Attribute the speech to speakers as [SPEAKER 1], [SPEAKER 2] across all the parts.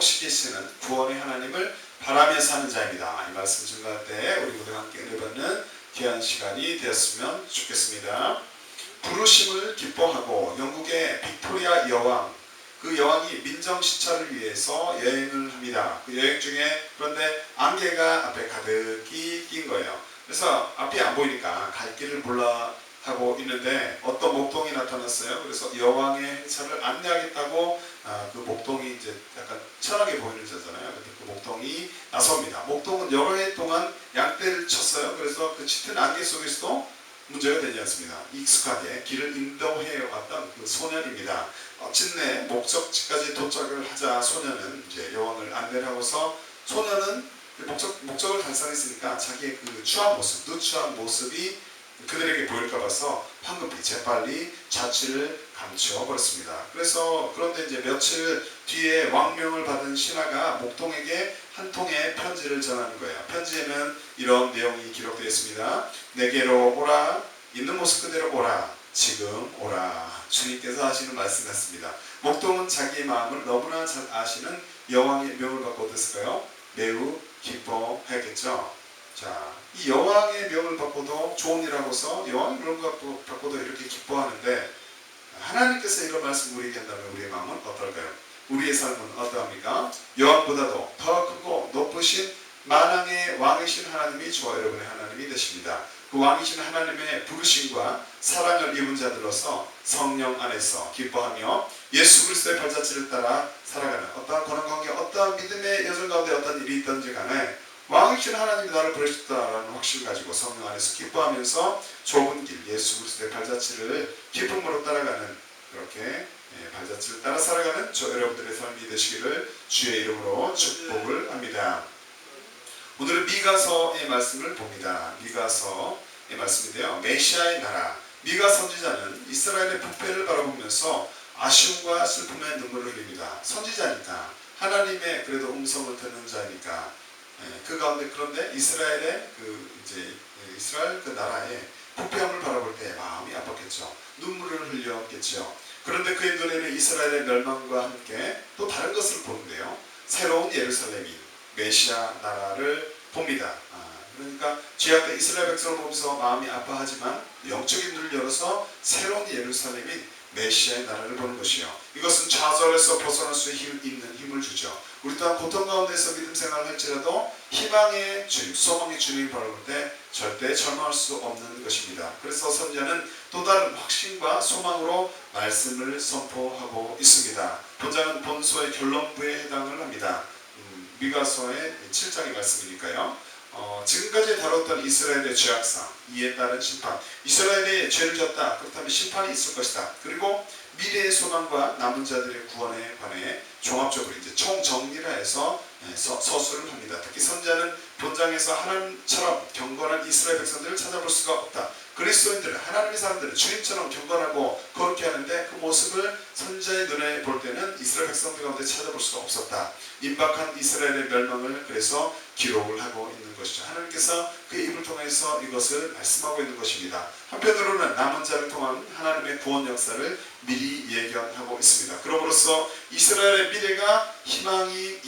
[SPEAKER 1] 회복시키시는 구원의 하나님을 바라며 사는 자입니다. 이 말씀 증거할 때 우리 모두가 함께 은혜 받는 귀한 시간이 되었으면 좋겠습니다. 부르심을 기뻐하고 영국의 빅토리아 여왕, 그 여왕이 민정시찰을 위해서 여행을 합니다. 그 여행 중에 그런데 안개가 앞에 가득히 낀 거예요. 그래서 앞이 안 보이니까 갈 길을 몰라 하고 있는데 어떤 목동이 나타났어요. 그래서 여왕의 행차를 안내하겠다고 그 목동이 이제 약간 천하게 보이는 자잖아요. 그 목동이 나섭니다. 목동은 여러 해 동안 양떼를 쳤어요. 그래서 그 짙은 안개 속에서도 문제가 되지 않습니다. 익숙하게 길을 인도해 왔던 그 소년입니다. 마침내 목적지까지 도착을 하자 소년은 이제 여왕을 안내를 하고서 소년은 목적을 달성했으니까 자기의 그 추한 모습, 누추한 모습이 그들에게 보일까 봐서 황급히 재빨리 자취를 감추어 버렸습니다. 그런데 이제 며칠 뒤에 왕명을 받은 신하가 목동에게 한 통의 편지를 전하는 거예요. 편지에는 이런 내용이 기록되어 있습니다. 내게로 오라, 있는 모습 그대로 오라, 지금 오라. 주님께서 하시는 말씀 같습니다. 목동은 자기의 마음을 너무나 잘 아시는 여왕의 명을 받고 어땠을까요? 매우 기뻐하겠죠. 자, 이 여왕의 명을 받고도 좋은 일 하고서 여왕의 명을 받고도 이렇게 기뻐하는데 하나님께서 이런 말씀 우리에게 한다면 우리의 마음은 어떨까요? 우리의 삶은 어떠합니까? 여왕보다도 더 크고 높으신 만왕의 왕이신 하나님이 저와 여러분의 하나님이 되십니다. 그 왕이신 하나님의 부르심과 사랑을 입은 자들로서 성령 안에서 기뻐하며 예수 그리스도의 발자취를 따라 살아가는 어떠한 고난관계, 어떠한 믿음의 여정 가운데 어떤 일이 있든지 간에 왕이신 하나님이 나를 부르셨다라는 확신을 가지고 성령 안에서 기뻐하면서 좁은 길, 예수 그리스도의 발자취를 기쁨으로 따라가는 그렇게 발자취를 따라 살아가는 저 여러분들의 삶이 되시기를 주의 이름으로 축복을 합니다. 오늘은 미가서의 말씀을 봅니다. 미가서의 말씀인데요. 메시아의 나라, 미가 선지자는 이스라엘의 부패를 바라보면서 아쉬움과 슬픔의 눈물을 흘립니다. 선지자니까, 하나님의 그래도 음성을 듣는 자니까 그 가운데 그런데 이스라엘 그 나라의 부패함을 바라볼 때 마음이 아팠겠죠. 눈물을 흘렸겠죠. 그런데 그의 눈에는 이스라엘의 멸망과 함께 또 다른 것을 보는데요. 새로운 예루살렘인 메시아 나라를 봅니다. 그러니까 죄악된 이스라엘 백성을 보면서 마음이 아파하지만 영적인 눈을 열어서 새로운 예루살렘인 메시아의 나라를 보는 것이요. 이것은 좌절에서 벗어날 수 있는 힘을 주죠. 우리 또한 고통 가운데서 믿음 생활을 할지라도 희망의 주님, 소망의 주님을 바라볼 때 절대 절망할 수 없는 것입니다. 그래서 선지자는 또 다른 확신과 소망으로 말씀을 선포하고 있습니다. 본장은 본서의 결론부에 해당을 합니다. 미가서의 7장의 말씀이니까요. 지금까지 다뤘던 이스라엘의 죄악상, 이에 따른 심판, 이스라엘의 죄를 졌다, 그렇다면 심판이 있을 것이다. 그리고 미래의 소망과 남은 자들의 구원에 관해 종합적으로 이제 총정리를 해서 서술을 합니다. 특히 선지자는 본장에서 하나님처럼 경건한 이스라엘 백성들을 찾아볼 수가 없다. 그리스도인들은, 하나님의 사람들은 주님처럼 경건하고 거룩히 하는데 그 모습을 선지자의 눈에 볼 때는 이스라엘 백성들 가운데 찾아볼 수가 없었다. 임박한 이스라엘의 멸망을 그래서 기록을 하고 있는 것이죠. 하나님께서 그의 입을 통해서 이것을 말씀하고 있는 것입니다. 한편으로는 남은 자를 통한 하나님의 구원 역사를 미리 예견하고 있습니다. 그러므로써 이스라엘의 미래가 희망이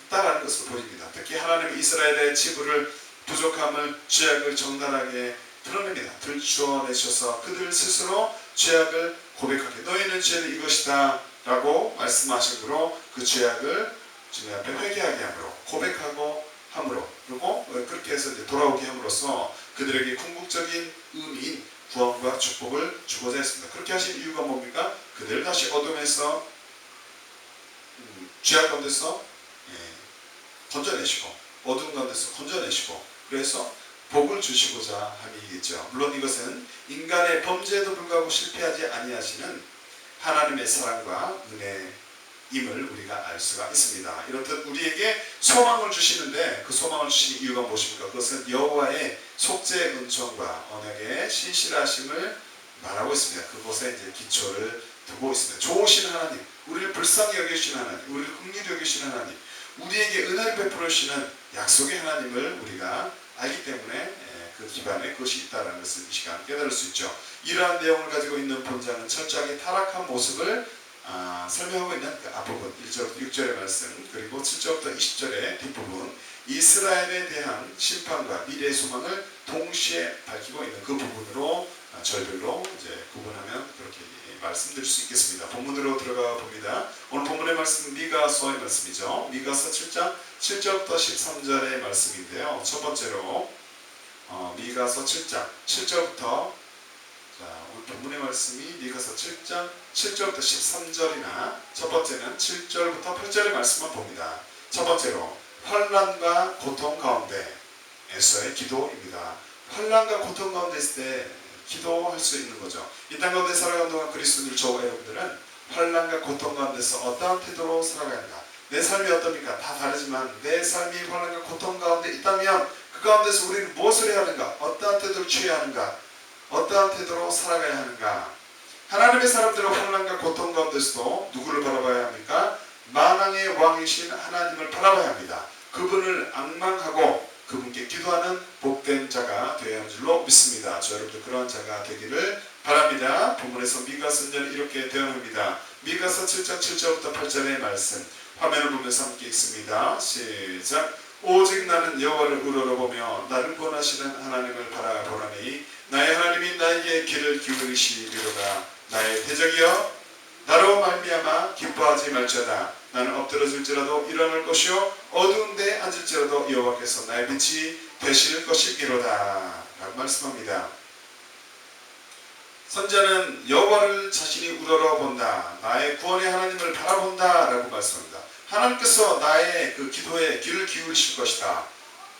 [SPEAKER 1] 있다라는 것을 보입니다. 특히 하나님의 이스라엘의 지부를 부족함을, 죄악을 정당하게 드러냅니다. 들추어내셔서 그들 스스로 죄악을 고백하게, 너희는 죄는 이것이다 라고 말씀하심으로 그 죄악을 주님 앞에 회개하게 함으로, 고백하고 함으로, 그리고 그렇게 해서 이제 돌아오게 함으로써 그들에게 궁극적인 의미인 구원과 축복을 주고자 했습니다. 그렇게 하신 이유가 뭡니까? 그들 다시 어둠에서 죄악 가운데서 건져내시고, 어둠 가운데서 건져내시고, 그래서 복을 주시고자 함이겠죠. 물론 이것은 인간의 범죄에도 불구하고 실패하지 아니하시는 하나님의 사랑과 은혜임을 우리가 알 수가 있습니다. 이렇듯 우리에게 소망을 주시는데 그 소망을 주시는 이유가 무엇입니까? 그것은 여호와의 속죄 은총과 언약의 신실하심을 말하고 있습니다. 그곳에 이제 기초를 두고 있습니다. 좋으신 하나님, 우리를 불쌍히 여기시는 하나님, 우리를 긍휼히 여기시는 하나님, 우리에게 은혜를 베풀어 주시는 약속의 하나님을 우리가 알기 때문에 그 기반에 그것이 있다는 것을 이 시간 깨달을 수 있죠. 이러한 내용을 가지고 있는 본장은 철저하게 타락한 모습을 설명하고 있는 그 앞부분 1절부터 6절의 말씀 그리고 7절부터 20절의 뒷부분 이스라엘에 대한 심판과 미래의 소망을 동시에 밝히고 있는 그 부분으로 절별로 이제 구분하면 그렇게 말씀드릴 수 있겠습니다. 본문으로 들어가 봅니다. 오늘 본문의 말씀은 미가서의 말씀이죠. 미가서 7장 7절부터 13절의 말씀인데요. 첫 번째로 미가서 7장 7절부터 오늘 본문의 말씀이 미가서 7장 7절부터 13절이나 첫 번째는 7절부터 8절의 말씀만 봅니다. 첫 번째로 환난과 고통 가운데에서의 기도입니다. 환난과 고통 가운데 있을 때 기도할 수 있는 거죠. 이 땅 가운데 살아가는 동안 그리스도인들 저와 여러분들은 환난과 고통 가운데서 어떠한 태도로 살아가야 한다. 내 삶이 어떻습니까? 다 다르지만 내 삶이 환난과 고통 가운데 있다면 그 가운데서 우리는 무엇을 해야 하는가? 어떠한 태도를 취해야 하는가? 어떠한 태도로 살아가야 하는가? 하나님의 사람들은 환난과 고통 가운데서도 누구를 바라봐야 합니까? 만왕의 왕이신 하나님을 바라봐야 합니다. 그분을 앙망하고 그분께 기도하는 복된 자가 되어야 하는 줄로 믿습니다. 저 여러분들 그러한 자가 되기를 바랍니다. 본문에서 미가 선지자는 이렇게 대언합니다. 미가서 7장 7절부터 8절의 말씀 화면을 보면서 함께 읽습니다. 시작. 오직 나는 여호와를 우러러보며 나를 구원하시는 하나님을 바라보라니 나의 하나님이 나에게 귀를 기울이시리로다. 나의 대적이여 나로 말미암아 기뻐하지 말지어다. 나는 엎드러질지라도 일어날 것이요 어두운 데 앉을지라도 여호와께서 나의 빛이 되실 것이기로다 라고 말씀합니다. 선지자는 여호와를 자신이 우러러본다. 나의 구원의 하나님을 바라본다 라고 말씀합니다. 하나님께서 나의 그 기도에 귀를 기울이실 것이다.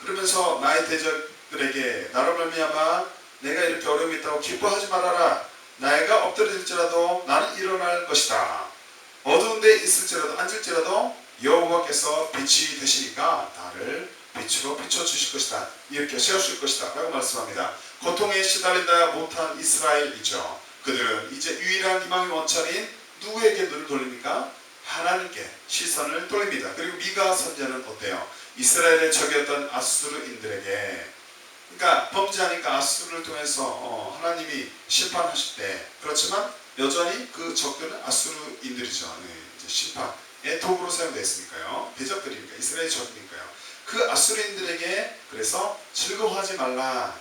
[SPEAKER 1] 그러면서 나의 대적들에게 나로 말미암아 내가 이렇게 어려움이 있다고 기뻐하지 말아라. 나이가 엎드러질지라도 나는 일어날 것이다. 어두운 데 있을지라도 앉을지라도 여호와께서 빛이 되시니까 나를 빛으로 비춰주실 것이다. 이렇게 세우실 것이다 라고 말씀합니다. 고통에 시달린다 못한 이스라엘이죠. 그들은 이제 유일한 희망의 원천인 누구에게 눈을 돌립니까? 하나님께 시선을 돌립니다. 그리고 미가 선지자는 어때요? 이스라엘의 적이었던 아수르인들에게 그러니까 범죄하니까 아수르를 통해서 하나님이 심판하실 때 그렇지만 여전히 그 적들은 아수르인들이죠. 이제 심판의 도구로 사용되어 있으니까요. 대적들이니까 이스라엘 적이니까요. 그 아수르인들에게 그래서 즐거워하지 말라.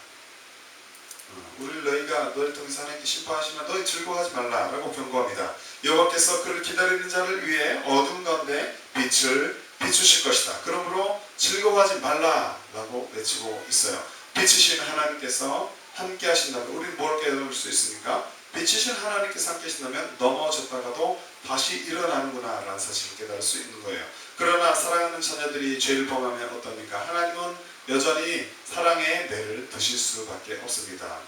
[SPEAKER 1] 우리를 너희를 통해서 하나님께 심판하시면 너희 즐거워하지 말라라고 경고합니다. 여호와께서 그를 기다리는 자를 위해 어두운 가운데 빛을 비추실 것이다. 그러므로 즐거워하지 말라라고 외치고 있어요. 빛이신 하나님께서 함께 하신다면 우리는 뭘 깨달을 수 있습니까? 빛이신 하나님께서 함께 하신다면 넘어졌다가도 다시 일어나는구나 라는 사실을 깨달을 수 있는 거예요. 그러나 사랑하는 자녀들이 죄를 범하면 어떻습니까? 하나님은 여전히 사랑의 매를 드실 수밖에 없습니다.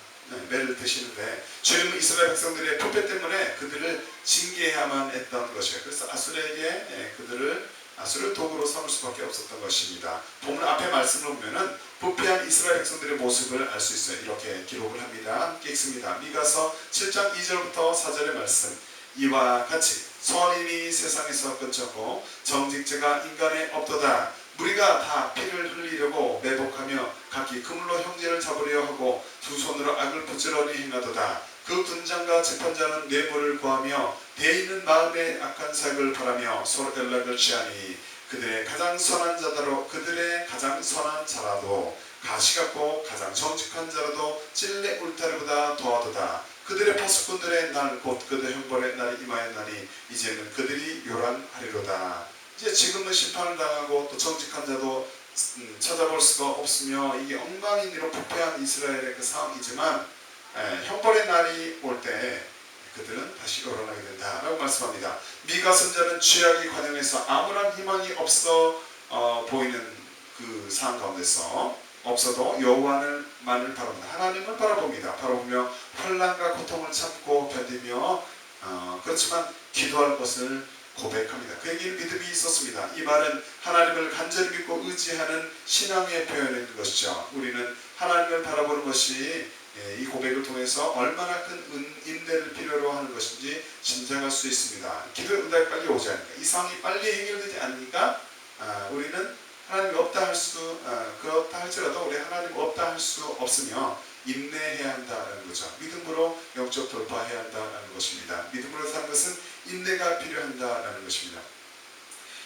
[SPEAKER 1] 매를 드시는데 주님은 이스라엘 백성들의 부패 때문에 그들을 징계해야만 했던 것이에요. 그래서 아수르에게 아수르를 도구로 삼을 수밖에 없었던 것입니다. 본문 앞에 말씀을 보면은 부패한 이스라엘 백성들의 모습을 알 수 있어요. 이렇게 기록을 합니다. 함께 읽습니다. 미가서 7장 2절부터 4절의 말씀. 이와 같이 선인이 세상에서 끊쳤고 정직자가 인간에 없도다. 무리가 다 피를 흘리려고 매복하며 각기 그물로 형제를 잡으려 하고 두 손으로 악을 부지런히 행하도다. 그 군장과 재판자는 뇌물을 구하며 대인은 마음의 악한 사역을 바라며 서로 연락을 취하니 그들의 가장 선한 자라도 가시 같고 가장 정직한 자라도 찔레 울타리보다 더하도다. 그들의 파수꾼들의 날 곧 그들의 형벌의 날이 임하였나니 이제는 그들이 요란하리로다. 이제 지금은 심판을 당하고 또 정직한 자도 찾아볼 수가 없으며 이게 엉망인으로 부패한 이스라엘의 그 상황이지만 형벌의 날이 올 때 그들은 다시 요란하게 된다라고 말씀합니다. 미가 선지자는 죄악의 관영에서 아무런 희망이 없어 보이는 그 상황 가운데서 없어도 여호와만을 바라봅니다. 하나님을 바라봅니다. 바라보며 환난과 고통을 참고 견디며 그렇지만 기도할 것을 고백합니다. 그에게는 믿음이 있었습니다. 이 말은 하나님을 간절히 믿고 의지하는 신앙의 표현인 것이죠. 우리는 하나님을 바라보는 것이 이 고백을 통해서 얼마나 큰 인내를 필요로 하는 것인지 짐작할 수 있습니다. 기도의 응답이 빨리 오지 않으니까 이 상황이 빨리 해결되지 않으니까 우리는 하나님이 없다 그렇다 할지라도 우리 하나님 없다 할 수 없으며 인내해야 한다는 거죠. 믿음으로 영적 돌파해야 한다는 것입니다. 믿음으로 사는 것은 인내가 필요한다는 것입니다.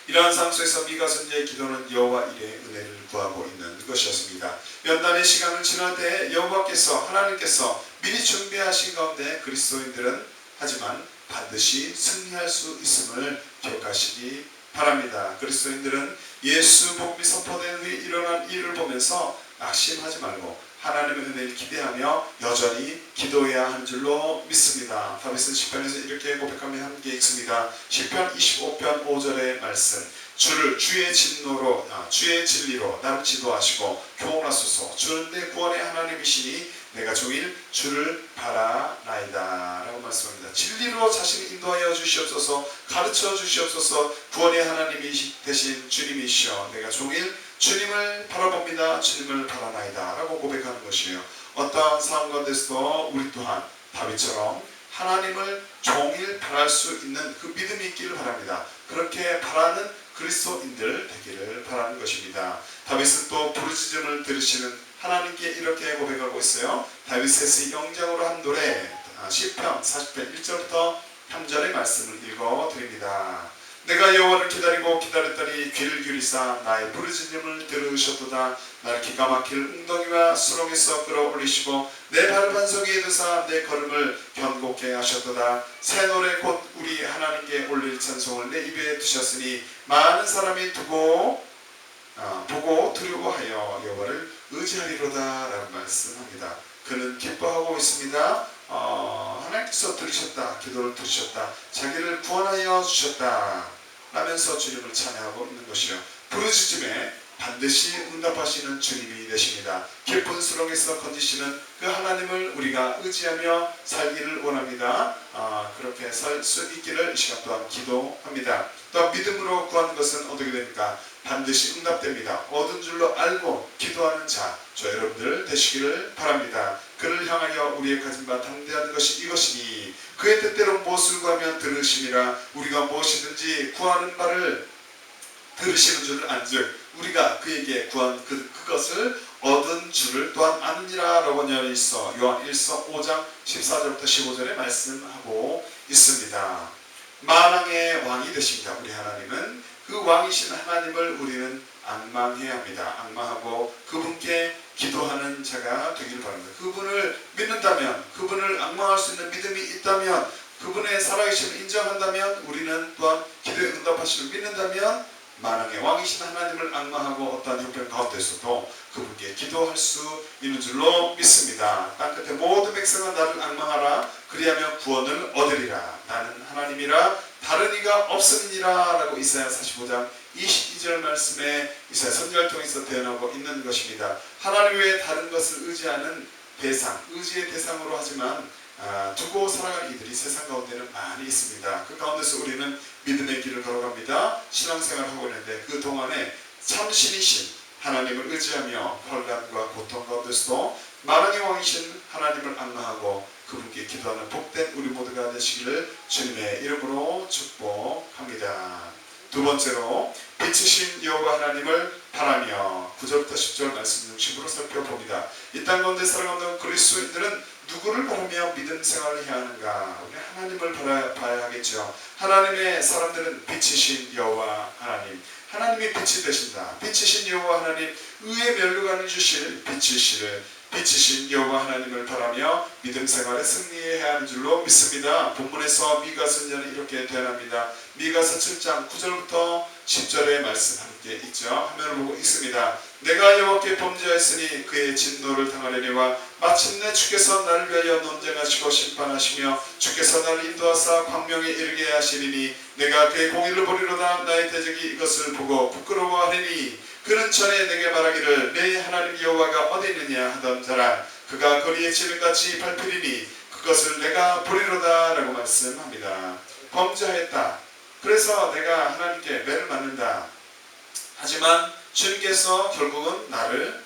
[SPEAKER 1] 이러한 상황 속에서 미가 선지자의 기도는 여호와 이레의 은혜를 구하고 있는 것이었습니다. 연단의 시간을 지날 때 여호와께서 하나님께서 미리 준비하신 가운데 그리스도인들은 하지만 반드시 승리할 수 있음을 기억하시기 바랍니다. 그리스도인들은 예수 복음이 선포된 후에 일어난 일을 보면서 낙심하지 말고 하나님의 은혜를 기대하며 여전히 기도해야 하는 줄로 믿습니다. 다윗은 시편에서 이렇게 고백하며 함께 읽습니다. 시편 25편 5절의 말씀, 주의 진리로 나를 지도하시고 교훈하소서. 주는 내 구원의 하나님이시니 내가 종일 주를 바라나이다 라고 말씀합니다. 진리로 자신을 인도하여 주시옵소서, 가르쳐 주시옵소서. 구원의 하나님이 되신 주님이시여 내가 종일 주님을 바라봅니다. 주님을 바라나이다 라고 고백하는 것이에요. 어떠한 상황 가운데서도 우리 또한 다윗처럼 하나님을 종일 바랄 수 있는 그 믿음이 있기를 바랍니다. 그렇게 바라는 그리스도인들 되기를 바라는 것입니다. 다윗은 또 부르짖음을 들으시는 하나님께 이렇게 고백하고 있어요. 다윗의 영장으로 한 노래 시편 40편 1절부터 3절의 말씀을 읽어드립니다. 내가 여호와를 기다리고 기다렸더니 귀를 기울이사 나의 부르짖음을 들으셨도다. 나를 기가 막힐 웅덩이와 수렁에서 끌어올리시고 내 발을 반석에 두사 내 걸음을 견고케 하셨도다. 새 노래 곧 우리 하나님께 올릴 찬송을 내 입에 두셨으니 많은 사람이 보고 두려워하여 여호와를 의지하리로다 라고 말씀합니다. 그는 기뻐하고 있습니다. 하나님께서 들으셨다. 기도를 들으셨다. 자기를 구원하여 주셨다 라면서 주님을 찬양하고 있는 것이요. 부르짖음에 반드시 응답하시는 주님이 되십니다. 깊은 수렁에서 건지시는 그 하나님을 우리가 의지하며 살기를 원합니다. 그렇게 살 수 있기를 이 시간 또한 기도합니다. 또 믿음으로 구하는 것은 어떻게 됩니까? 반드시 응답됩니다. 얻은 줄로 알고 기도하는 자, 저 여러분들 되시기를 바랍니다. 그를 향하여 우리의 가진 바 당대하는 것이 이것이니 그의 뜻대로 무엇을 구하면 들으심이라. 우리가 무엇이든지 구하는 바를 들으시는 줄을 안즉 우리가 그에게 구한 그것을 얻은 줄을 또한 아느니라 라고 있어 요한 1서 5장 14절부터 15절에 말씀하고 있습니다. 만왕의 왕이 되십니다. 우리 하나님은 그 왕이신 하나님을 우리는 앙망해야 합니다. 앙망하고 그분께 기도하는 자가 되길 바랍니다. 그분을 믿는다면, 그분을 앙망할 수 있는 믿음이 있다면, 그분의 살아계심을 인정한다면, 우리는 또한 기도에 응답하심을 믿는다면 만왕의 왕이신 하나님을 앙망하고 어떠한 형편 가운데서도 그분께 기도할 수 있는 줄로 믿습니다. 땅끝에 모든 백성은 나를 앙망하라. 그리하면 구원을 얻으리라. 나는 하나님이라 다른 이가 없음이니라 라고 이사야 45장 22절 말씀에 이사야 선지자를 통해서 대언하고 있는 것입니다. 하나님 외에 다른 것을 의지하는 대상, 의지의 대상으로 하지만 두고 살아가는 이들이 세상 가운데는 많이 있습니다. 그 가운데서 우리는 믿음의 길을 걸어갑니다. 신앙생활을 하고 있는데 그 동안에 참신이신 하나님을 의지하며 환난과 고통 가운데서도 만왕의 왕이신 하나님을 앙망하고 그분께 기도하는 복된 우리 모두가 되시기를 주님의 이름으로 축복합니다. 두 번째로 빛이신 여호와 하나님을 바라며 9절부터 10절 말씀 중심으로 살펴봅니다. 이 땅 가운데 살아가는 그리스도인들은 누구를 바라며 믿음 생활을 해야 하는가? 우리 하나님을 봐야 하겠죠. 하나님의 사람들은 빛이신 여호와 하나님, 하나님이 빛이 되신다. 빛이신 여호와 하나님, 의의 면류관을 주실 빛이신 여호와 하나님을 바라며 믿음 생활에 승리해야 하는 줄로 믿습니다. 본문에서 미가 선지자는 이렇게 대언합니다. 미가서 7장 9절부터 10절의 말씀 함께 있죠. 화면을 보고 있습니다. 내가 여호와께 범죄하였으니 그의 진노를 당하려니와 마침내 주께서 나를 위하여 논쟁하시고 심판하시며 주께서 나를 인도하사 광명에 이르게 하시리니 내가 그의 공의를 보리로다. 나의 대적이 이것을 보고 부끄러워하리니 그는 전에 내게 말하기를 내 하나님 여호와가 어디 있느냐 하던 자라. 그가 거리에 지름같이 밟히리니 그것을 내가 보리로다 라고 말씀합니다. 범죄하였다. 그래서 내가 하나님께 매를 맞는다. 하지만 주님께서 결국은 나를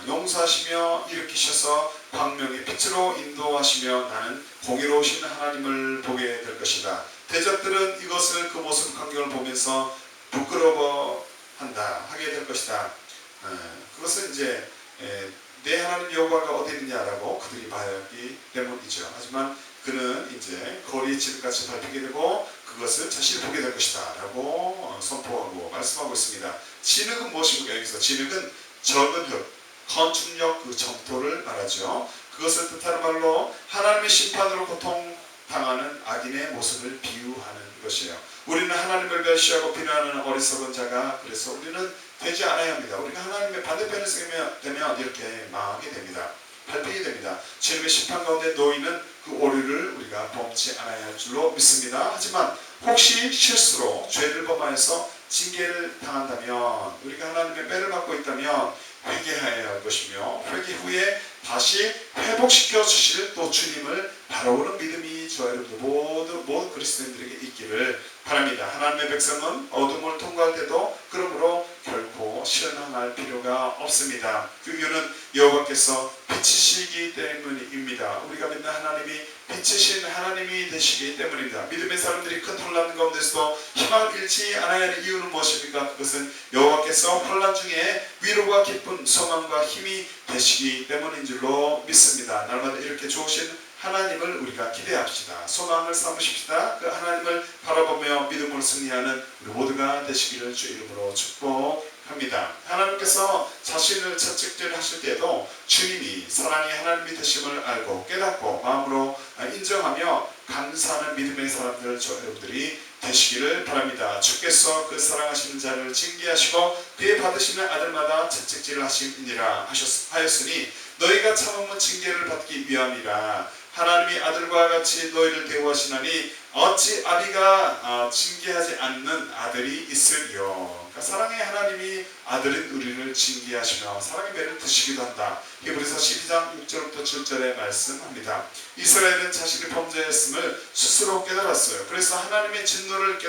[SPEAKER 1] 용서하시며 일으키셔서 광명의 빛으로 인도하시며 나는 공의로우신 하나님을 보게 될 것이다. 대적들은 이것을 그 모습 광경을 보면서 부끄러워한다 하게 될 것이다. 그것은 이제 내 하나님 여호와가 어디 있느냐라고 그들이 봐야하기 때문이죠. 하지만 그는 이제 거리에 지름같이 밟히게 되고 그것을 자신이 보게 될 것이다 라고 선포하고 말씀하고 있습니다. 진흙은 무엇입니까? 여기서 진흙은 적은 흙, 건축력 그 점토를 말하죠. 그것을 뜻하는 말로 하나님의 심판으로 고통당하는 악인의 모습을 비유하는 것이에요. 우리는 하나님을 멸시하고 비난하는 어리석은 자가 그래서 우리는 되지 않아야 합니다. 우리가 하나님의 반대편에 서게 되면 이렇게 망하게 됩니다. 밟히게 됩니다. 주님의 심판 가운데 놓이는 그 오류를 우리가 범치 않아야 할 줄로 믿습니다. 하지만 혹시 실수로 죄를 범하여서 징계를 당한다면 우리가 하나님의 매를 받고 있다면 회개해야 할 것이며 회개 후에 다시 회복시켜 주실 또 주님을 바라보는 믿음이 저와 여러분들 모든 그리스도인들에게 있기를 바랍니다. 하나님의 백성은 어둠을 통과할 때도 그러므로 결코 실망할 필요가 없습니다. 그 이유는 여호와께서 빛이시기 때문입니다. 우리가 믿는 하나님이 빛이신 하나님이 되시기 때문입니다. 믿음의 사람들이 큰 혼란 가운데서도 희망을 잃지 않아야 하는 이유는 무엇입니까? 그것은 여호와께서 혼란 중에 위로가 기쁜 소망과 힘이 되시기 때문인 줄로 믿습니다. 날마다 이렇게 좋으신 하나님을 우리가 기대합시다. 소망을 삼으십시다. 그 하나님을 바라보며 믿음으로 승리하는 우리 모두가 되시기를 주 이름으로 축복합니다. 하나님께서 자신을 채찍질하실 때에도 주님이 사랑의 하나님이 되심을 알고 깨닫고 마음으로 인정하며 감사하는 믿음의 사람들 저 여러분들이 되시기를 바랍니다. 주께서 그 사랑하시는 자를 징계하시고 그의 받으시는 아들마다 채찍질을 하시니라 하였으니 너희가 참으면 징계를 받기 위함이라. 하나님이 아들과 같이 너희를 대우하시나니 어찌 아비가 징계하지 않는 아들이 있으리요. 그러니까 사랑의 하나님이 아들인 우리를 징계하시며 사랑의 매를 드시기도 한다. 히브리서 12장 6절부터 7절에 말씀합니다. 이스라엘은 자신이 범죄했음을 스스로 깨달았어요. 그래서 하나님의 진노를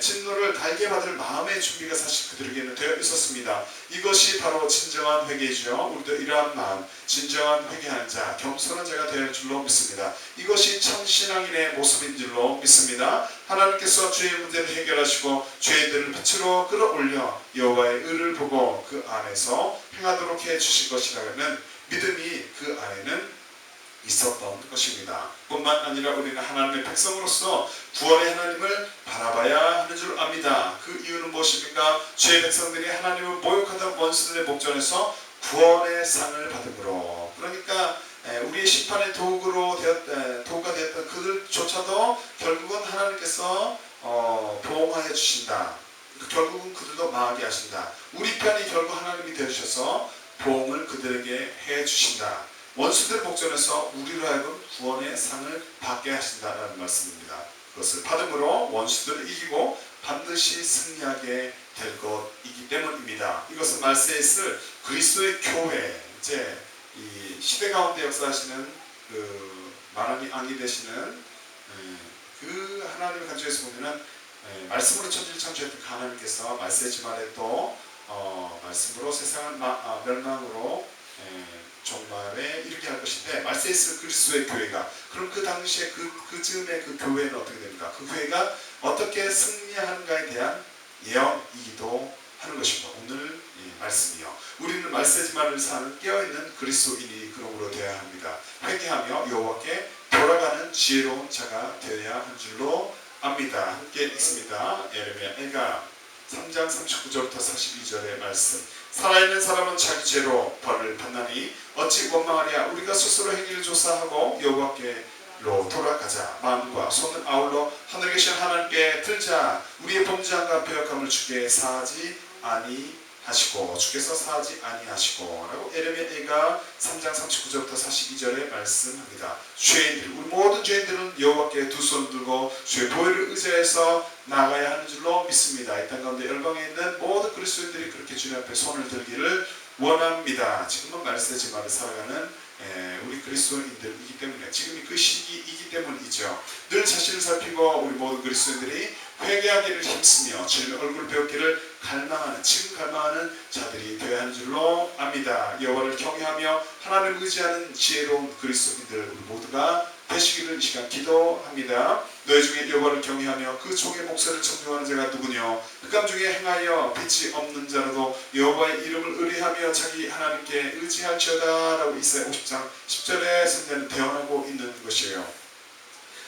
[SPEAKER 1] 진노를 달게 받을 마음의 준비가 사실 그들에게는 되어 있었습니다. 이것이 바로 진정한 회개이죠. 우리도 이러한 마음, 진정한 회개하는 자, 겸손한 자가 되어 줄로 믿습니다. 이것이 참 신앙인의 모습인 줄로 믿습니다. 하나님께서 죄의 문제를 해결하시고 죄인들을 빛으로 끌어올려 여호와의 의를 보고 그 안에서 행하도록 해주실 것이라는 믿음이 그 안에는 있었던 것입니다. 뿐만 아니라 우리는 하나님의 백성으로서 구원의 하나님을 바라봐야 하는 줄 압니다. 그 이유는 무엇입니까? 죄의 백성들이 하나님을 모욕하던 원수들의 목전에서 구원의 상을 받음으로, 그러니까 우리의 심판의 도구가 되었던 그들조차도 결국은 하나님께서 보호하여 주신다. 결국은 그들도 망하게 하신다. 우리 편이 결국 하나님이 되셔서 보응을 그들에게 해 주신다. 원수들 목전에서 우리로 하여금 구원의 상을 받게 하신다는 말씀입니다. 그것을 받음으로 원수들을 이기고 반드시 승리하게 될 것이기 때문입니다. 이것은 말세에 있을 그리스도의 교회, 이제 이 시대 가운데 역사하시는 그 만왕이 앙이 되시는 그 하나님의 간증에서 보면은 말씀으로 천지를 창조했던 그 하나님께서 말세의 주말에 또 말씀으로 세상을 멸망으로 종말에 이르게 할 것인데, 말세에 있을 그리스도의 교회가, 그럼 그 당시에 그 즈음에 그 교회는 어떻게 됩니까? 그 교회가 어떻게 승리하는가에 대한 예언이기도 하는 것입니다. 오늘 이 말씀이요. 우리는 말세지만을 사는 깨어있는 그리스도인이 그러므로 되어야 합니다. 회개하며 여호와께 돌아가는 지혜로운 자가 되어야 한 줄로 압니다. 함께 읽습니다. 예레미야 3장 39절부터 42절의 말씀. 살아있는 사람은 자기 죄로 벌을 받나니 어찌 원망하랴. 우리가 스스로 행위를 조사하고 여호와께로 돌아가자. 마음과 손을 아울러 하늘에 계신 하나님께 들자. 우리의 범죄함과 배역함을 주께 사하지 아니하시고, 주께서 사하지 아니하시고 라고 예레미야가 3장 39절부터 42절에 말씀합니다. 죄인들, 우리 모든 죄인들은 여호와께 두 손 들고 주의 보혈을 의지해서 나가야 하는 줄로 믿습니다. 이 땅 가운데 열방에 있는 모든 그리스도인들이 그렇게 주님 앞에 손을 들기를 원합니다. 지금은 말세지만을 살아가는 우리 그리스도인들이기 때문에, 지금이 그 시기이기 때문이죠. 늘 자신을 살피고 우리 모든 그리스도인들이 회개하기를 힘쓰며 주님의 얼굴을 배우기를 지금 갈망하는 자들이 되어야 하는 줄로 압니다. 여호와를 경외하며 하나님을 의지하는 지혜로운 그리스도인들 우리 모두가 되시기를 이 시간 기도합니다. 너희 중에 여호와를 경외하며 그 종의 목소리를 청종하는 자가 누구뇨? 흑암 중에 행하여 빛이 없는 자라도 여호와의 이름을 의뢰하며 자기 하나님께 의지할지어다 라고 이사야 50장 10절에 선지자는 대언하고 있는 것이에요.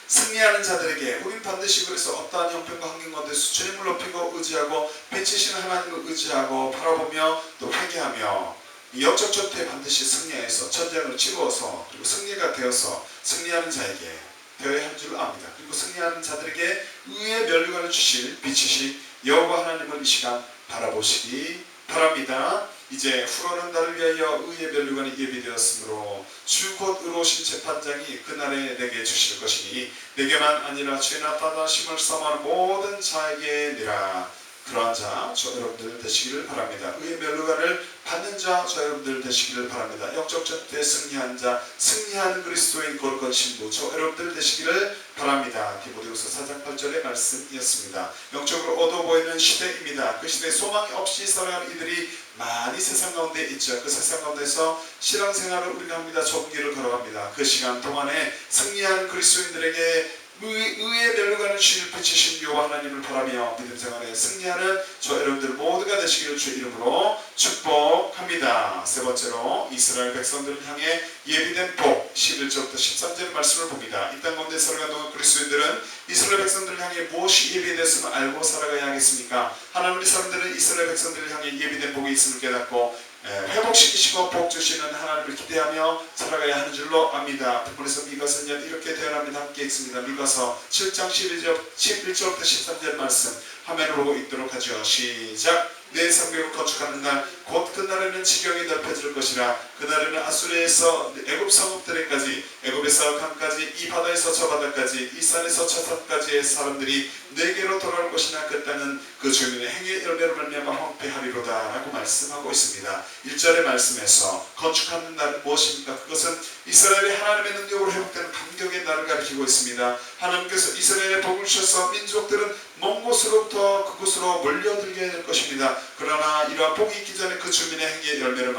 [SPEAKER 1] 승리하는 자들에게 우린 반드시 그래서 어떠한 형편과 환경 가운데서 주님을 높이고 의지하고 빛이신 하나님을 의지하고 바라보며 또 회개하며 영적 전투에 반드시 승리해서 전쟁을 치루어서 그리고 승리가 되어서 승리하는 자에게 되어야 할 줄 압니다. 그리고 승리하는 자들에게 의의 면류관을 주실 빛이신 여호와 하나님을 이 시간 바라보시기 바랍니다. 이제 후로는 나를 위하여 의의 면류관이 예비되었으므로 주 곧 의로우신 재판장이 그날에 내게 주실 것이니 내게만 아니라 주의 나타나심을 사모하는 모든 자에게니라. 그러한 자, 저 여러분들 되시기를 바랍니다. 의의 면류관을 받는 자, 저 여러분들 되시기를 바랍니다. 영적 전투에 승리한 자, 승리하는 그리스도인 거룩한 신부, 저 여러분들 되시기를 바랍니다. 디모데후서 4장 8절의 말씀이었습니다. 영적으로 어두워 보이는 시대입니다. 그 시대에 소망이 없이 살아가는 이들이 많이 세상 가운데 있죠. 그 세상 가운데서 신앙생활을 우리가 합니다. 좁은 길을 걸어갑니다. 그 시간 동안에 승리하는 그리스도인들에게 의의 면류관을 주실 빛이신 여호와 하나님을 바라며 믿음 생활에 승리하는 저 여러분들 모두가 되시기를 주 이름으로 축복합니다. 세 번째로 이스라엘 백성들을 향해 예비된 복 11절부터 13절의 말씀을 봅니다. 이 땅 가운데 살아가는 그리스도인들은 이스라엘 백성들을 향해 무엇이 예비되었음을 알고 살아가야 하겠습니까? 하나님의 사람들은 이스라엘 백성들을 향해 예비된 복이 있음을 깨닫고 회복시키시고 복 주시는 하나님을 기대하며 살아가야 하는 줄로 압니다. 부분에서 미가서는 이렇게 대언합니다. 함께 읽습니다. 미가서 7장 11절부터 13절 말씀 화면을 보고 읽도록 하죠. 시작. 내 성벽을 건축하는 날 곧 그날에는 지경이 넓혀질 것이라. 그날에는 아수르에서 애굽 성읍들에까지 애굽에서 강까지 이 바다에서 저 바다까지 이 산에서 저 산까지의 사람들이 내게로 돌아올 것이나 그 땅은 그 주민의 행위의 열매로 말미암아 황폐하리로다 라고 말씀하고 있습니다. 1절의 말씀에서 건축하는 날은 무엇입니까? 그것은 이스라엘의 하나님의 능력으로 회복되는 감격의 날을 가리키고 있습니다. 하나님께서 이스라엘의 복을 주셔서 민족들은 먼 곳으로부터 그곳으로 몰려들게 될 것입니다. 그러나 이러한 복이 있기 전에 그 주민의 행위의 열매를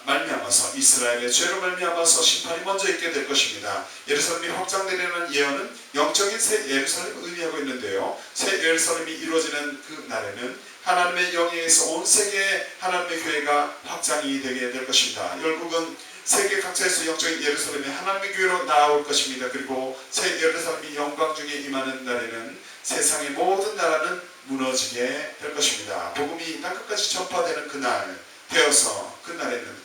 [SPEAKER 1] 말미암아서 이스라엘의 죄로 말미암아서 심판이 먼저 있게 될 것입니다. 예루살렘이 확장되려는 예언은 영적인 새 예루살렘을 의미하고 있는데요. 새 예루살렘이 이루어지는 그 날에는 하나님의 영예에서 온 세계의 하나님의 교회가 확장이 되게 될 것입니다. 결국은 세계 각처에서 영적인 예루살렘이 하나님의 교회로 나아올 것입니다. 그리고 새 예루살렘이 영광 중에 임하는 날에는 세상의 모든 나라는 무너지게 될 것입니다. 복음이 땅끝까지 전파되는 그날 되어서 그날에는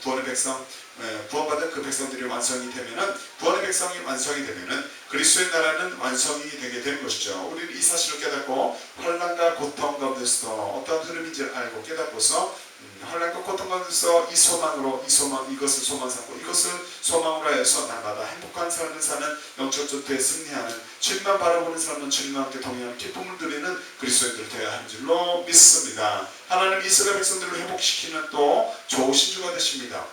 [SPEAKER 1] 구원받은 그 백성들이 완성이 되면은 구원의 백성이 완성이 되면은 그리스도의 나라는 완성이 되게 되는 것이죠. 우리는 이 사실을 깨닫고 환난과 고통 가운데서도 어떤 흐름인지를 알고 깨닫고서 환난과 고통 가운데서 이것을 소망 삼고 이것을 소망으로 해서 날마다 행복한 삶을 사는 영적 전투에 승리하는 주님만 바라보는 사람은 주님과 함께 동행하는 기쁨을 누리는 그리스도인들 되어야 하는 줄로 믿습니다. 하나님 이스라엘 백성들을 회복시키는 또 좋으신 주가 되십니다.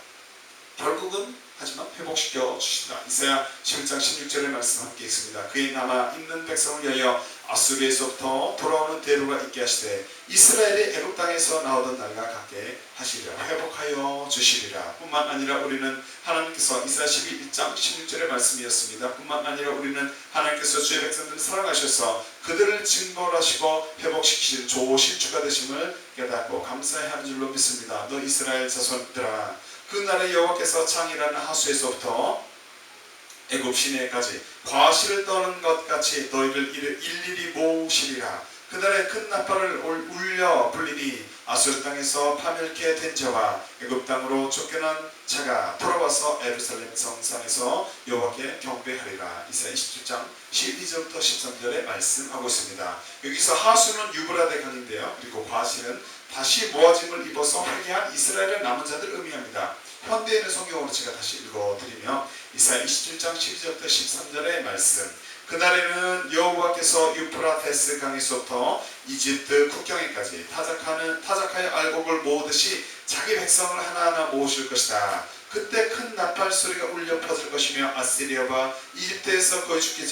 [SPEAKER 1] 결국은 하지만 회복시켜 주신다. 이사야 11장 16절의 말씀 함께 읽습니다. 그의 남아있는 백성을 위하여 아수르에서부터 돌아오는 대로가 있게 하시되 이스라엘의 애굽 땅에서 나오던 날과 같게 하시리라. 회복하여 주시리라. 뿐만 아니라 우리는 하나님께서 이사야 11장 16절의 말씀이었습니다. 뿐만 아니라 우리는 하나님께서 주의 백성들을 사랑하셔서 그들을 징벌하시고 회복시키실 좋으신 주가 되심을 깨닫고 감사해야 하는 줄로 믿습니다. 너 이스라엘 자손들아, 그 날에 여호와께서 창이라는 하수에서부터 애굽 시내까지 과실을 떠는 것 같이 너희를 일일이 모으시리라. 그날에 큰 나팔을 울려 불리니 아수르 땅에서 파멸케 된 자와 애굽 땅으로 쫓겨난 자가 돌아와서 예루살렘 성산에서 여호와께 경배하리라. 이사야 27장 12절부터 13절에 말씀하고 있습니다. 여기서 하수는 유브라데 강인데요. 그리고 과실은 다시 모아짐을 입어서 회개한 이스라엘의 남은 자들 의미합니다. 현대에는 성경으로 제가 다시 읽어드리며 이사야 27장 12절부터 13절의 말씀. 그날에는 여호와께서 유프라테스 강에서부터 이집트 국경에까지 타작하여 알곡을 모으듯이 자기 백성을 하나하나 모으실 것이다. 그때 큰 나팔 소리가 울려 퍼질 것이며 아시리아와 이집트에서 거주게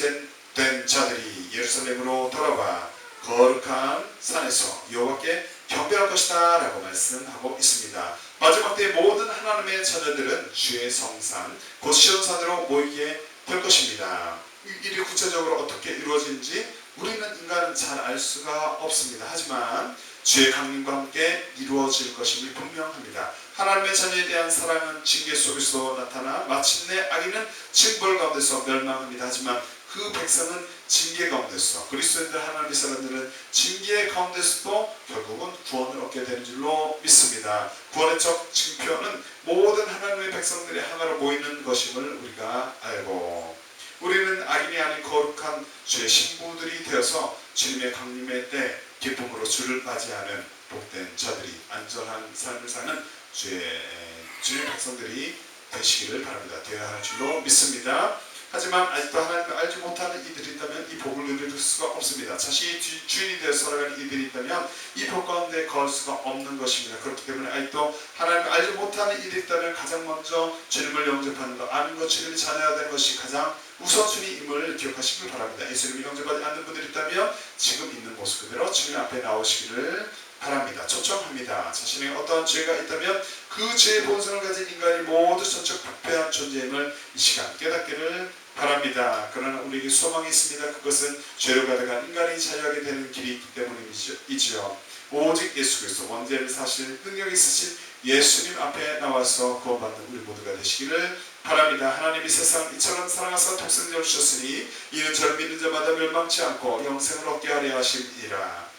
[SPEAKER 1] 된 자들이 예루살렘으로 돌아와 거룩한 산에서 여호와께 경배할 것이다 라고 말씀하고 있습니다. 마지막 때의 모든 하나님의 자녀들은 주의 성산 곧 시온산으로 모이게 될 것입니다. 이 일이 구체적으로 어떻게 이루어지는지 우리는 인간은 잘 알 수가 없습니다. 하지만 주의 강림과 함께 이루어질 것임이 분명합니다. 하나님의 자녀에 대한 사랑은 징계 속에서 나타나 마침내 악인은 징벌 가운데서 멸망합니다. 하지만 그 백성은 징계 가운데서, 그리스도인들 하나님의 사람들은 징계 가운데서도 결국은 구원을 얻게 되는 줄로 믿습니다. 구원의 첫 징표는 모든 하나님의 백성들이 하나로 모이는 것임을 우리가 알고, 우리는 악인이 아닌 거룩한 주의 신부들이 되어서 주님의 강림의 때 기쁨으로 주를 맞이하는 복된 자들이 안전한 삶을 사는 주의 백성들이 되시기를 바랍니다. 되어야 할 줄로 믿습니다. 하지만 아직도 하나님을 알지 못하는 이들이 있다면 이 복을 누릴 수가 없습니다. 자신이 주인이 되어 살아가는 이들이 있다면 이 복 가운데 거할 수가 없는 것입니다. 그렇기 때문에 아직도 하나님을 알지 못하는 이들이 있다면 가장 먼저 주님을 영접하는 것, 아는 것, 주님이 자녀가 되는 것이 가장 우선순위임을 기억하시길 바랍니다. 예수님을 영접하지 않는 분들이 있다면 지금 있는 모습 그대로 주님 앞에 나오시기를 바랍니다. 초청합니다. 자신의 어떠한 죄가 있다면 그 죄의 본성을 가진 인간이 모두 전적 부패한 존재임을 이 시간 깨닫기를 바랍니다. 그러나 우리에게 소망이 있습니다. 그것은 죄로 가득한 인간이 자유하게 되는 길이 있기 때문이지요. 오직 예수 그리스도 원죄를 사실 능력 있으신 예수님 앞에 나와서 구원받는 우리 모두가 되시기를 바랍니다. 하나님이 세상을 이처럼 사랑하사 독생자를 주셨으니 이는 저를 믿는 자마다 멸망치 않고 영생을 얻게 하려 하심이라.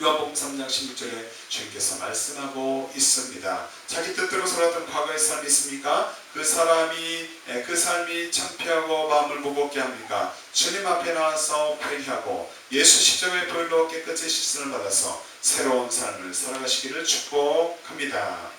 [SPEAKER 1] 요한복음 3장 16절에 주님께서 말씀하고 있습니다. 자기 뜻대로 살았던 과거의 삶이 있습니까? 그 삶이 창피하고 마음을 무겁게 합니까? 주님 앞에 나와서 회개하고 예수 십자가의 보혈로 깨끗이 씻음을 받아서 새로운 삶을 살아가시기를 축복합니다.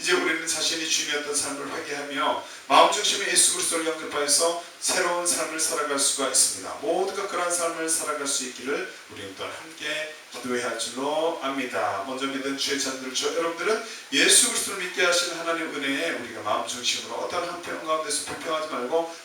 [SPEAKER 1] 이제 우리는 자신이 주님이었던 삶을 회개하며 마음 중심에 예수 그리스도를 영접하여서 새로운 삶을 살아갈 수가 있습니다. 모두가 그런 삶을 살아갈 수 있기를 우리는 또한 함께 기도해야 할 줄로 압니다. 먼저 믿은 주의 자녀들, 여러분들은 예수 그리스도를 믿게 하신 하나님의 은혜에 우리가 마음 중심으로 어떤 한편 가운데서 불평하지 말고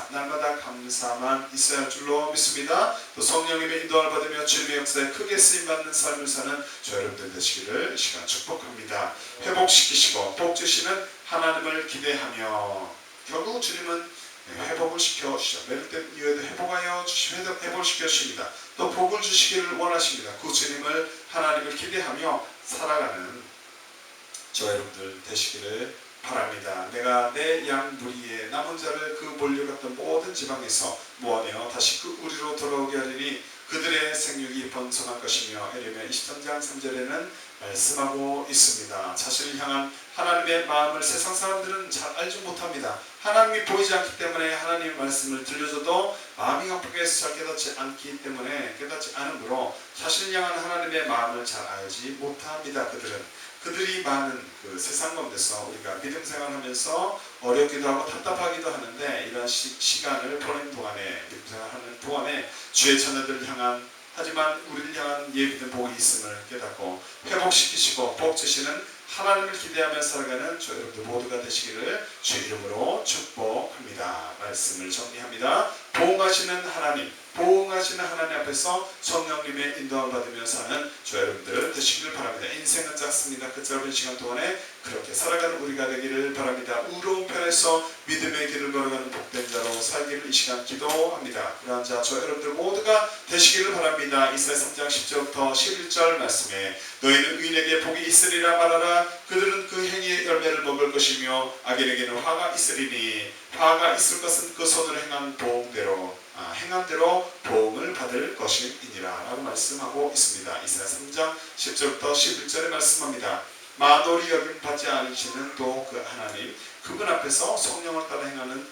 [SPEAKER 1] 날마다 감사만 있어야 할 줄로 믿습니다. 또 성령님의 인도를 받으며 주님의 역사에 크게 쓰임받는 삶을 사는 저 여러분들 되시기를 이 시간 축복합니다. 회복시키시고 복 주시는 하나님을 기대하며 결국 주님은 회복을 시켜주시죠. 메릴된 이후에도 회복하여 회복을 시켜주십니다. 또 복을 주시기를 원하십니다. 그 주님을 하나님을 기대하며 살아가는 저 여러분들 되시기를 바랍니다. 내가 내 양 무리에 남은 자를 그 몰려갔던 모든 지방에서 모아내어 다시 그 우리로 돌아오게 하리니 그들의 생육이 번성할 것이며 에레미야 23장 3절에는 말씀하고 있습니다. 자신을 향한 하나님의 마음을 세상 사람들은 잘 알지 못합니다. 하나님이 보이지 않기 때문에 하나님의 말씀을 들려줘도 마음이 아프게해서 잘 깨닫지 않으므로 자신을 향한 하나님의 마음을 잘 알지 못합니다. 그들이 많은 그 세상 가운데서 우리가 믿음 생활하면서 어렵기도 하고 답답하기도 하는데 이런 시간을 보내는 동안에 믿음 생활하는 동안에 주의 자녀들을 향한 하지만 우리를 향한 예비된 복이 있음을 깨닫고 회복시키시고 복 주시는 하나님을 기대하며 살아가는 저 여러분들 모두가 되시기를 주의 이름으로 축복합니다. 말씀을 정리합니다. 보응하시는 하나님 앞에서 성령님의 인도함을 받으며 사는 저 여러분들 되시기를 바랍니다. 인생은 작습니다. 그 짧은 시간 동안에 그렇게 살아가는 우리가 되기를 바랍니다. 의로운 편에서 믿음의 길을 걸어가는 복된 자로 살기를 이 시간 기도합니다. 그러한 자 저 여러분들 모두가 되시기를 바랍니다. 이사야 3장 10절부터 11절 말씀에 너희는 의인에게 복이 있으리라 말하라. 그들은 그 행위의 열매를 먹을 것이며 악인에게는 화가 있으리니 화가 있을 것은 그 손으로 행한 대로 보응을 받을 것이니라 라고 말씀하고 있습니다. 이사야 3장 10절부터 11절에 말씀합니다. 만홀히 여김 받지 않으시는 또 그 하나님 그분 앞에서 성령을 따라 행하는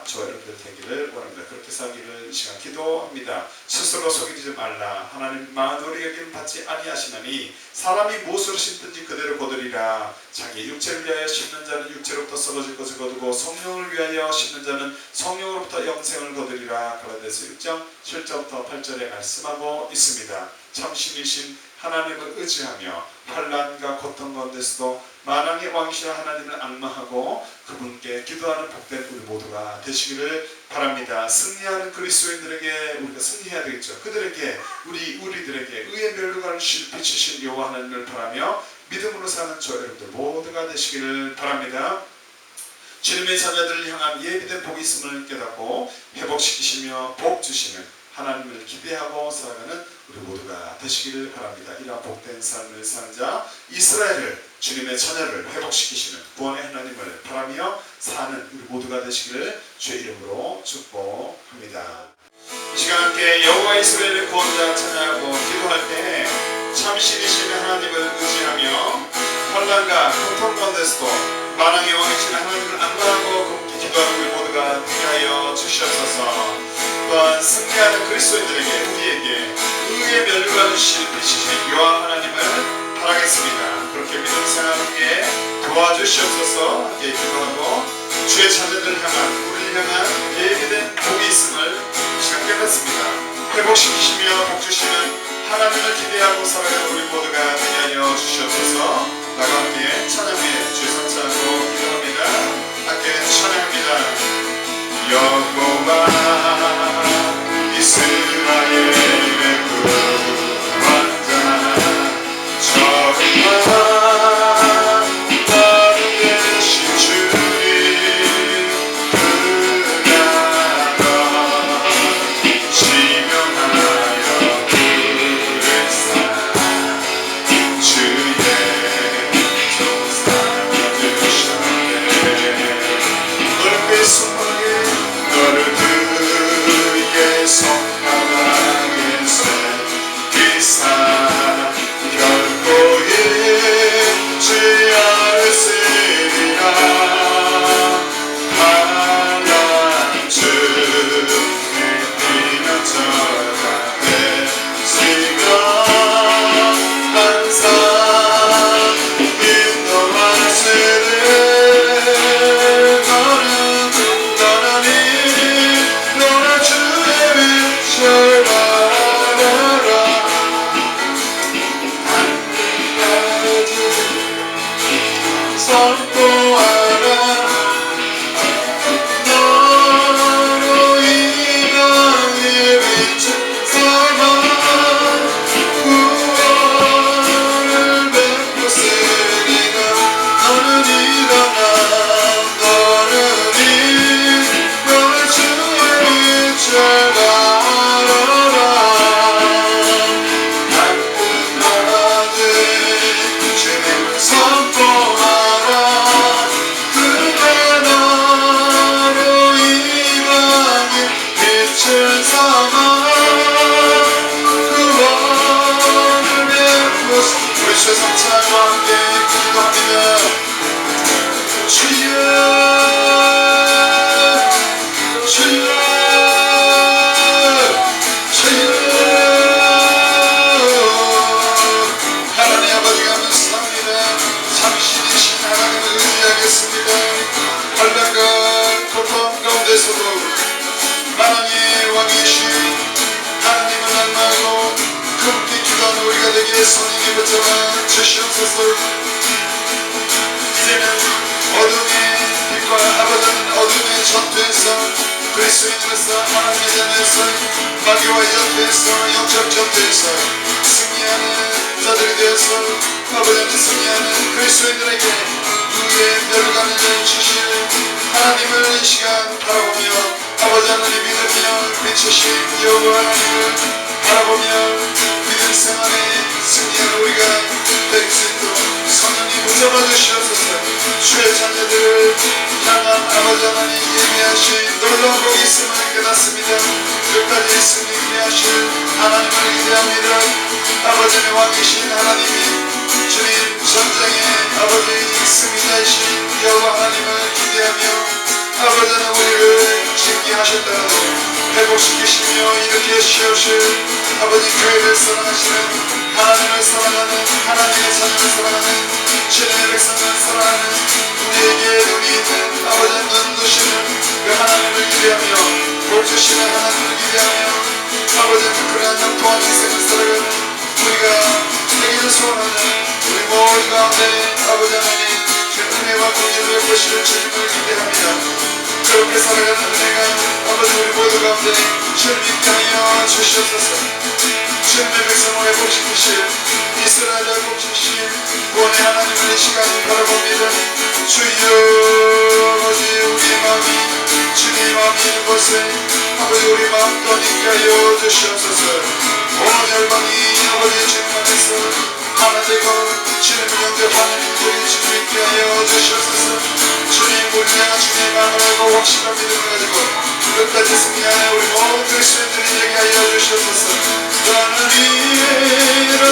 [SPEAKER 1] 저 여러분들 되기를 원합니다. 그렇게 살기를 이 시간 기도합니다. 스스로 속이지 말라. 하나님 만홀히 여김 받지 아니하시나니 사람이 무엇으로 심든지 그대로 거두리라. 자기 육체를 위하여 심는 자는 육체로부터 썩어질 것을 거두고 성령을 위하여 심는 자는 성령으로부터 영생을 거두리라. 갈라디아서 6장 7절부터 8절에 말씀하고 있습니다. 참신이신 하나님을 의지하며 환난과 고통 가운데서도 만왕의 왕이신 하나님을 앙망하고 그분께 기도하는 복된 우리 모두가 되시기를 바랍니다. 승리하는 그리스도인들에게 우리가 승리해야 되겠죠. 그들에게 우리들에게 의의 멸류관을 비추신 여호와 하나님을 바라며 믿음으로 사는 저 여러분들 모두가 되시기를 바랍니다. 주님의 자녀들을 향한 예비된 복이 있음을 깨닫고 회복시키시며 복 주시는 하나님을 기대하고 살아가는 우리 모두가 되시기를 바랍니다. 이러한 복된 삶을 사는 자 이스라엘을 주님의 자녀를 회복시키시는 구원의 하나님을 바라며 사는 우리 모두가 되시기를 주의 이름으로 축복합니다. 이 시간 함께 여호와 이스라엘의 구원자 찬양하고 기도할 때 참신이신 하나님을 의지하며 환난과 고통 가운데서도 만왕의 왕이신 하나님을 안보하고 굳게 기도하는 우리 모두가 되게 하여 주시옵소서. 또한 승리하는 그리스도인들에게 우리에게 의의 멸류관을 비추신 여호와 하나님을 바라겠습니다. 그렇게 믿음 생활하기에 도와주시옵소서. 함께 기도하고 주의 자녀들을 향한 우리를 향한 예비된 복이 있음을 시간 깨닫습니다. 회복시키시며 복주시는 하나님을 기대하고 살아가는 우리 모두가 되게 하여 주시옵소서. 나와 함께 찬양해 주의 성찬하고 기도합니다. 함께 찬양합니다. 여호와 이스라엘의 구원자 정말 나를 대신 주님 그나가 지명하여 부르사 주의 종사 주셨네. 넓게 숨어게 너를 그의 성함하게 새기사 결코 잊지 않으시리라. 하나님 주의 뛰면 저가 되시며 항상 인도하시네. 만왕의 왕이신 하나님을 만나고 함께 기도하는 우리가 되기에 성령의 붙잡아 주시옵소서. 이제는 어둠의 빛과 아버지는 어둠의 전투에서 그리스도인으로서 하나님의 자녀에서 마귀와의 전투에서 영적 전투에서 승리하는 자들이 되어서 아버지는 승리하는 그리스도인들에게 의의 멸관을 주실 하나님을 이 시간 바라보며 아버지 하나님 믿으며 비추신 여호와 하나님을 바라보며 믿음 생활에 승리하는 우리가 될 수 있도록 성령님 붙잡아 주시옵소서. 주의 자녀들을 향한 아버지 하나님 예비하신 놀라운 복이 있음을 깨닫습니다. 끝까지 승리케 하실 하나님을 기대합니다. 아버지의 왕이신 하나님이 주님 전쟁의 아버지 승리자이신 여호와 하나님을 기대하며 아버지는 우리를 징계하셨다가도 회복시키시며 일으켜 세우실 아버지 교회를 사랑하시는 하나님을 사랑하는 하나님의 자녀를 사랑하는 주님의 백성을 사랑하는 우리에게 눈이 있는 아버지의 눈 두시는 그 하나님을 기대하며 복 주시는 하나님을 기대하며 아버지는 그러한 영통한 인생을 살아가는 우리가 되기를 소원하는 우리 모두 가운데 아버지 하나님 은혜와 공의를 베푸실 주님을 기대합니다. 그렇게 살아가는 은혜가 아버지 우리 모두 가운데 주님 있게 하여 주시옵소서. 주님의 백성을 복지키실 이스라엘을 복지키실 구원의 하나님을 이 시간을 바라봅니다. 주여 아버지 우리 마음이 주님 마음이 있는 곳에 아버지 우리 마음도 있게 하여 주시옵소서. 온 열방이 아버지 주님 안에서 하나 되고 주님을 영접하는 일들이 주님 있게 하여 주시옵소서. 주님 우리가 주님의 마음을 알고 확실한 믿음을 가지고 끝까지 승리하는 우리 모든 그리스도인들이 되게 하여 주시옵소서. 하나님이라